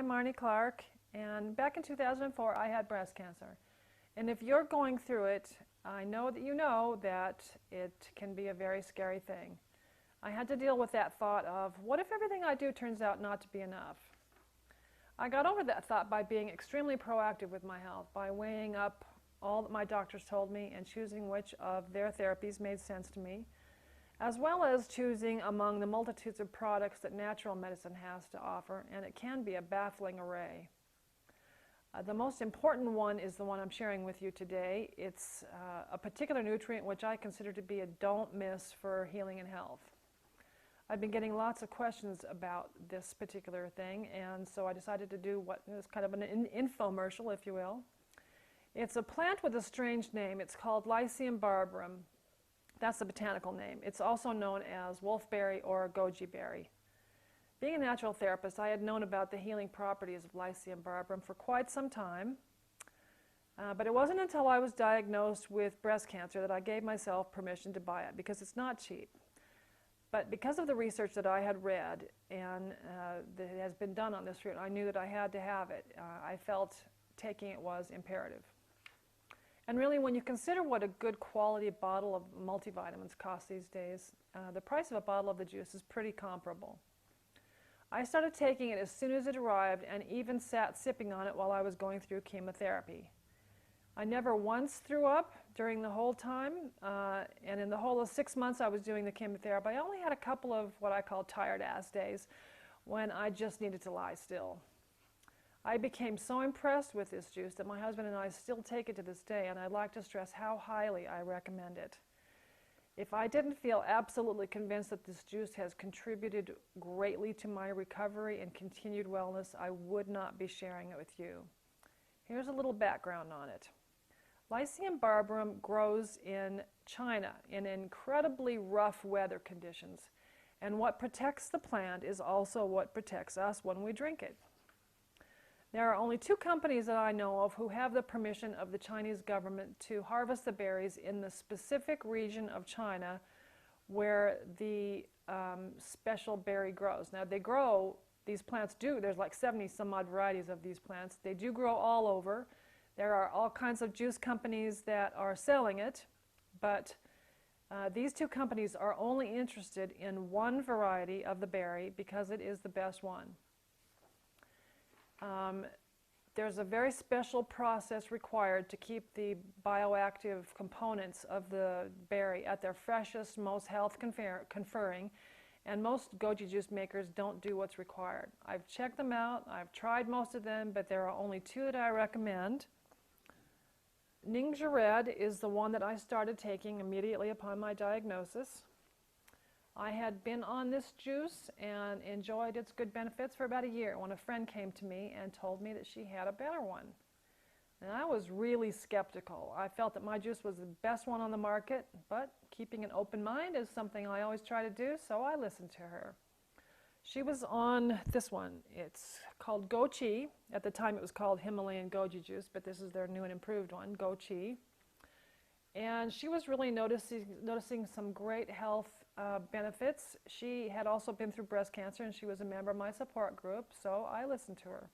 I'm Marnie Clark, and back in 2004 I had breast cancer. And if you're going through it, I know that it can be a very scary thing. I had to deal with that thought of, what if everything I do turns out not to be enough? I got over that thought by being extremely proactive with my health, by weighing up all that my doctors told me and choosing which of their therapies made sense to me, as well as choosing among the multitudes of products that natural medicine has to offer, and it can be a baffling array. The most important one is the one I'm sharing with you today. It's a particular nutrient which I consider to be a don't miss for healing and health. I've been getting lots of questions about this particular thing, and so I decided to do what is kind of an infomercial, if you will. It's a plant with a strange name. It's called Lycium Barbarum. That's the botanical name. It's also known as wolfberry or goji berry. Being a natural therapist, I had known about the healing properties of Lycium barbarum for quite some time, but it wasn't until I was diagnosed with breast cancer that I gave myself permission to buy it, because it's not cheap. But because of the research that I had read and that has been done on this root, I knew that I had to have it. I felt taking it was imperative. And really, when you consider what a good quality bottle of multivitamins costs these days, the price of a bottle of the juice is pretty comparable. I started taking it as soon as it arrived, and even sat sipping on it while I was going through chemotherapy. I never once threw up during the whole time, and in the whole of 6 months I was doing the chemotherapy, I only had a couple of what I call tired-ass days when I just needed to lie still. I became so impressed with this juice that my husband and I still take it to this day, and I'd like to stress how highly I recommend it. If I didn't feel absolutely convinced that this juice has contributed greatly to my recovery and continued wellness, I would not be sharing it with you. Here's a little background on it. Lycium barbarum grows in China in incredibly rough weather conditions, and what protects the plant is also what protects us when we drink it. There are only 2 companies that I know of who have the permission of the Chinese government to harvest the berries in the specific region of China where the special berry grows. Now these plants there's like 70 some odd varieties of these plants. They do grow all over. There are all kinds of juice companies that are selling it, but these 2 companies are only interested in one variety of the berry because it is the best one. There's a very special process required to keep the bioactive components of the berry at their freshest, most health-conferring, and most goji juice makers don't do what's required. I've checked them out, I've tried most of them, but there are only 2 that I recommend. Ningxia Red is the one that I started taking immediately upon my diagnosis. I had been on this juice and enjoyed its good benefits for about a year when a friend came to me and told me that she had a better one. And I was really skeptical. I felt that my juice was the best one on the market, but keeping an open mind is something I always try to do, so I listened to her. She was on this one. It's called Gochi. At the time it was called Himalayan Goji Juice, but this is their new and improved one, Gochi. And she was really noticing some great health benefits. She had also been through breast cancer, and she was a member of my support group, so I listened to her.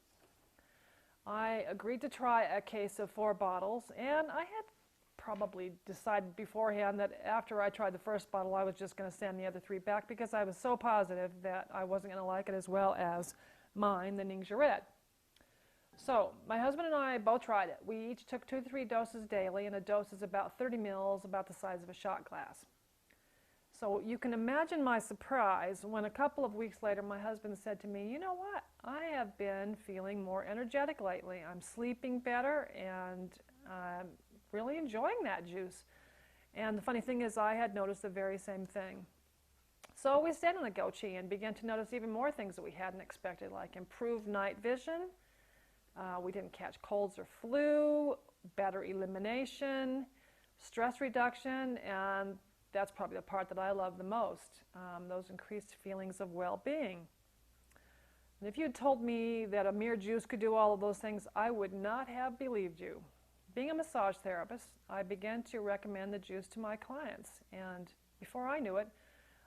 I agreed to try a case of 4 bottles, and I had probably decided beforehand that after I tried the first bottle I was just going to send the other 3 back, because I was so positive that I wasn't going to like it as well as mine, the Ningxia Red. So my husband and I both tried it. We each took 2 to 3 doses daily, and a dose is about 30 mils, about the size of a shot glass. So you can imagine my surprise when a couple of weeks later my husband said to me, "You know what? I have been feeling more energetic lately. I'm sleeping better, and I'm really enjoying that juice." And the funny thing is, I had noticed the very same thing. So we stayed on the Gochi and began to notice even more things that we hadn't expected, like improved night vision. We didn't catch colds or flu, better elimination, stress reduction, and that's probably the part that I love the most, those increased feelings of well-being. And if you had told me that a mere juice could do all of those things, I would not have believed you. Being a massage therapist, I began to recommend the juice to my clients, and before I knew it,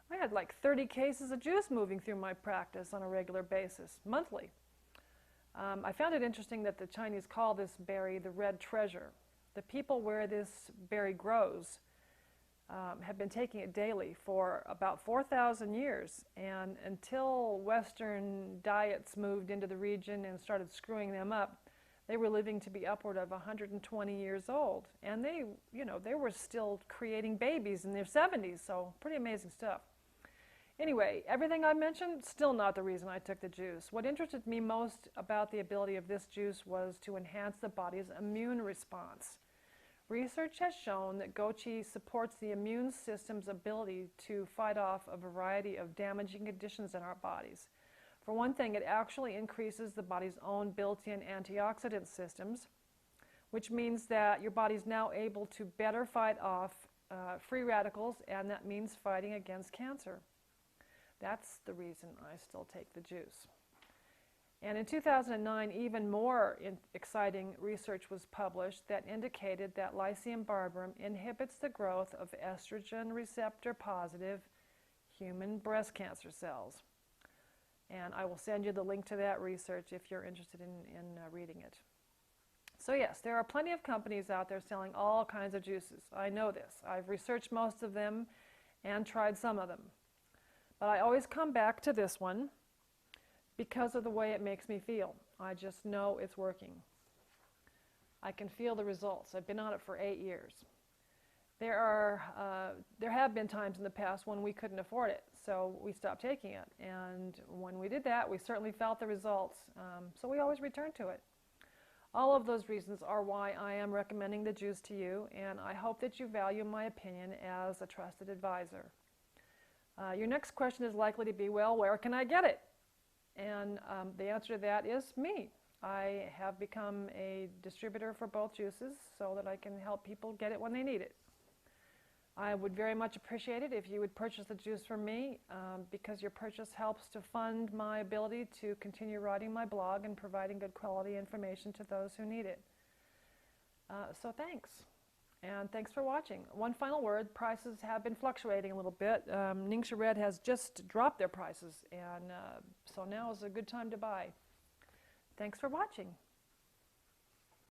I had like 30 cases of juice moving through my practice on a regular basis, monthly. I found it interesting that the Chinese call this berry the red treasure. The people where this berry grows have been taking it daily for about 4,000 years, and until Western diets moved into the region and started screwing them up, they were living to be upward of 120 years old, and they were still creating babies in their 70s, so pretty amazing stuff. Anyway, everything I mentioned, still not the reason I took the juice. What interested me most about the ability of this juice was to enhance the body's immune response. Research has shown that goji supports the immune system's ability to fight off a variety of damaging conditions in our bodies. For one thing, it actually increases the body's own built-in antioxidant systems, which means that your body's now able to better fight off free radicals, and that means fighting against cancer. That's the reason I still take the juice. And in 2009, even more exciting research was published that indicated that Lycium Barbarum inhibits the growth of estrogen receptor positive human breast cancer cells. And I will send you the link to that research if you're interested in reading it. So yes, there are plenty of companies out there selling all kinds of juices. I know this. I've researched most of them and tried some of them. But I always come back to this one because of the way it makes me feel. I just know it's working. I can feel the results. I've been on it for 8 years. There have been times in the past when we couldn't afford it, so we stopped taking it. And when we did that, we certainly felt the results, so we always return to it. All of those reasons are why I am recommending the juice to you, and I hope that you value my opinion as a trusted advisor. Your next question is likely to be, well, where can I get it? And the answer to that is me. I have become a distributor for both juices so that I can help people get it when they need it. I would very much appreciate it if you would purchase the juice from me because your purchase helps to fund my ability to continue writing my blog and providing good quality information to those who need it. So thanks. And thanks for watching. One final word, prices have been fluctuating a little bit. Ningxia Red has just dropped their prices, and so now is a good time to buy. Thanks for watching.